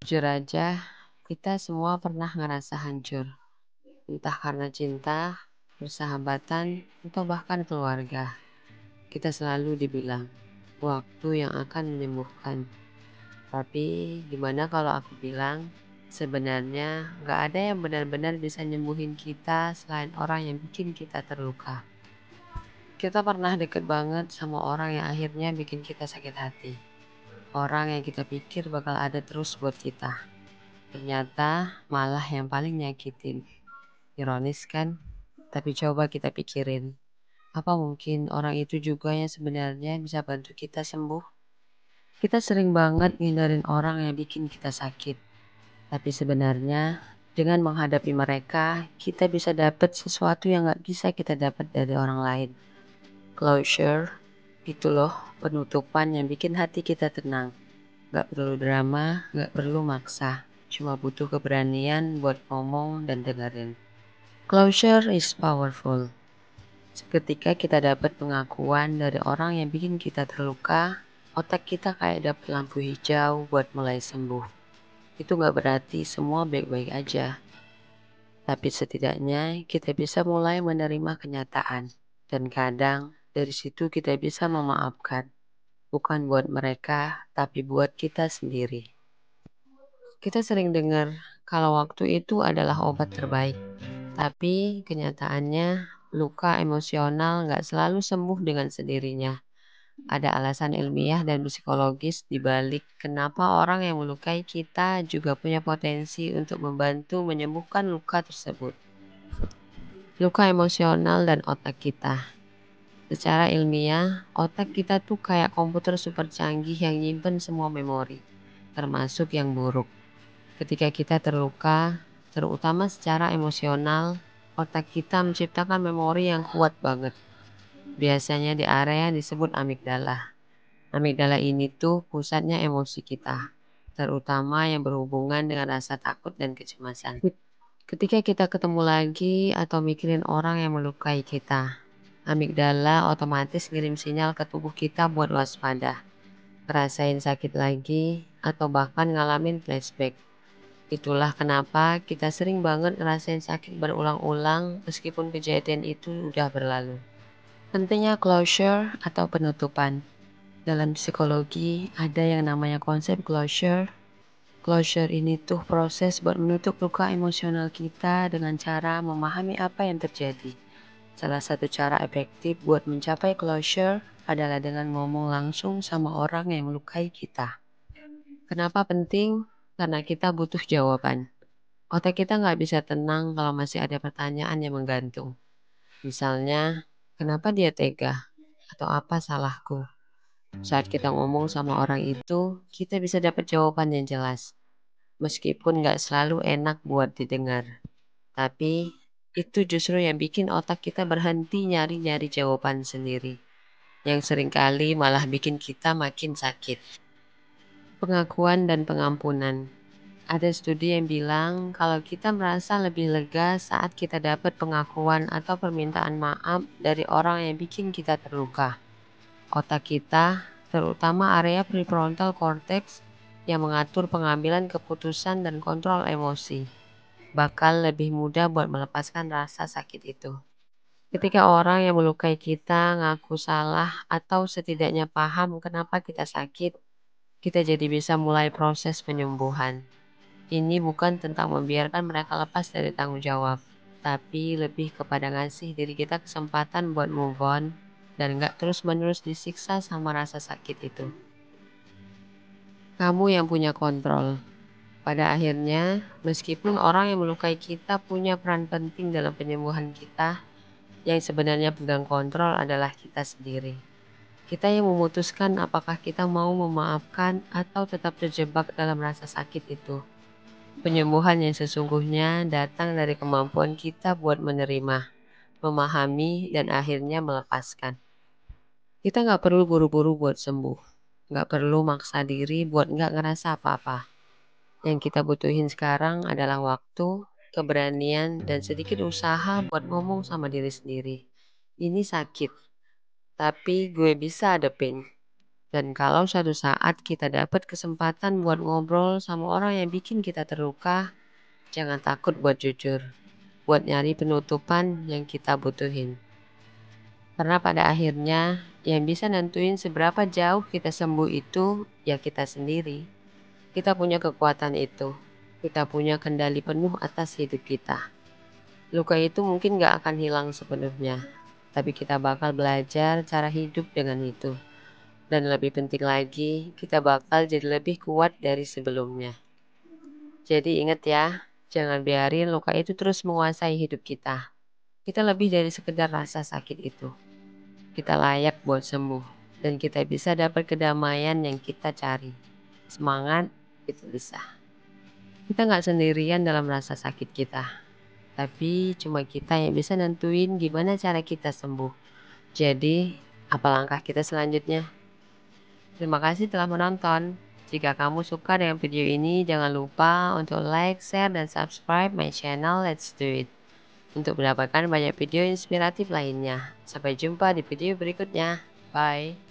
Jujur aja, kita semua pernah ngerasa hancur. Entah karena cinta, persahabatan, atau bahkan keluarga. Kita selalu dibilang, waktu yang akan menyembuhkan. Tapi gimana kalau aku bilang, sebenarnya gak ada yang benar-benar bisa nyembuhin kita selain orang yang bikin kita terluka. Kita pernah deket banget sama orang yang akhirnya bikin kita sakit hati. Orang yang kita pikir bakal ada terus buat kita. Ternyata malah yang paling nyakitin. Ironis kan? Tapi coba kita pikirin. Apa mungkin orang itu juga yang sebenarnya bisa bantu kita sembuh? Kita sering banget ngindarin orang yang bikin kita sakit. Tapi sebenarnya dengan menghadapi mereka, kita bisa dapat sesuatu yang gak bisa kita dapat dari orang lain. Closure, itu loh penutupan yang bikin hati kita tenang. Gak perlu drama, gak perlu maksa. Cuma butuh keberanian buat ngomong dan dengerin. Closure is powerful. Seketika kita dapat pengakuan dari orang yang bikin kita terluka, otak kita kayak dapat lampu hijau buat mulai sembuh. Itu gak berarti semua baik-baik aja. Tapi setidaknya kita bisa mulai menerima kenyataan. Dan kadang dari situ kita bisa memaafkan. Bukan buat mereka, tapi buat kita sendiri. Kita sering dengar kalau waktu itu adalah obat terbaik. Tapi kenyataannya luka emosional nggak selalu sembuh dengan sendirinya. Ada alasan ilmiah dan psikologis di balik kenapa orang yang melukai kita juga punya potensi untuk membantu menyembuhkan luka tersebut. Luka emosional dan otak kita. Secara ilmiah, otak kita tuh kayak komputer super canggih yang nyimpen semua memori, termasuk yang buruk. Ketika kita terluka, terutama secara emosional, otak kita menciptakan memori yang kuat banget. Biasanya di area yang disebut amigdala. Amigdala ini tuh pusatnya emosi kita, terutama yang berhubungan dengan rasa takut dan kecemasan. Ketika kita ketemu lagi atau mikirin orang yang melukai kita, amigdala otomatis ngirim sinyal ke tubuh kita buat waspada, ngerasain sakit lagi, atau bahkan ngalamin flashback. Itulah kenapa kita sering banget ngerasain sakit berulang-ulang meskipun kejadian itu udah berlalu. Pentingnya closure atau penutupan. Dalam psikologi ada yang namanya konsep closure. Closure ini tuh proses buat menutup luka emosional kita dengan cara memahami apa yang terjadi. Salah satu cara efektif buat mencapai closure adalah dengan ngomong langsung sama orang yang melukai kita. Kenapa penting? Karena kita butuh jawaban. Otak kita nggak bisa tenang kalau masih ada pertanyaan yang menggantung. Misalnya, kenapa dia tega? Atau apa salahku? Saat kita ngomong sama orang itu, kita bisa dapat jawaban yang jelas. Meskipun nggak selalu enak buat didengar. Tapi, itu justru yang bikin otak kita berhenti nyari-nyari jawaban sendiri. Yang seringkali malah bikin kita makin sakit. Pengakuan dan pengampunan. Ada studi yang bilang kalau kita merasa lebih lega saat kita dapat pengakuan atau permintaan maaf dari orang yang bikin kita terluka. Otak kita, terutama area prefrontal cortex yang mengatur pengambilan keputusan dan kontrol emosi, bakal lebih mudah buat melepaskan rasa sakit itu. Ketika orang yang melukai kita ngaku salah atau setidaknya paham kenapa kita sakit, kita jadi bisa mulai proses penyembuhan. Ini bukan tentang membiarkan mereka lepas dari tanggung jawab, tapi lebih kepada ngasih diri kita kesempatan buat move on dan gak terus-menerus disiksa sama rasa sakit itu. Kamu yang punya kontrol. Pada akhirnya, meskipun orang yang melukai kita punya peran penting dalam penyembuhan kita, yang sebenarnya pegang kontrol adalah kita sendiri. Kita yang memutuskan apakah kita mau memaafkan atau tetap terjebak dalam rasa sakit itu. Penyembuhan yang sesungguhnya datang dari kemampuan kita buat menerima, memahami, dan akhirnya melepaskan. Kita nggak perlu buru-buru buat sembuh. Nggak perlu maksa diri buat nggak ngerasa apa-apa. Yang kita butuhin sekarang adalah waktu, keberanian, dan sedikit usaha buat ngomong sama diri sendiri. Ini sakit, tapi gue bisa hadepin. Dan kalau suatu saat kita dapat kesempatan buat ngobrol sama orang yang bikin kita terluka, jangan takut buat jujur, buat nyari penutupan yang kita butuhin. Karena pada akhirnya yang bisa nentuin seberapa jauh kita sembuh itu ya kita sendiri. Kita punya kekuatan itu. Kita punya kendali penuh atas hidup kita. Luka itu mungkin gak akan hilang sepenuhnya, tapi kita bakal belajar cara hidup dengan itu. Dan lebih penting lagi, kita bakal jadi lebih kuat dari sebelumnya. Jadi ingat ya, jangan biarin luka itu terus menguasai hidup kita. Kita lebih dari sekedar rasa sakit itu. Kita layak buat sembuh. Dan kita bisa dapat kedamaian yang kita cari. Semangat, kita bisa. Kita gak sendirian dalam rasa sakit kita. Tapi cuma kita yang bisa nentuin gimana cara kita sembuh. Jadi, apa langkah kita selanjutnya? Terima kasih telah menonton. Jika kamu suka dengan video ini, jangan lupa untuk like, share, dan subscribe my channel Let's Do It. Untuk mendapatkan banyak video inspiratif lainnya. Sampai jumpa di video berikutnya. Bye.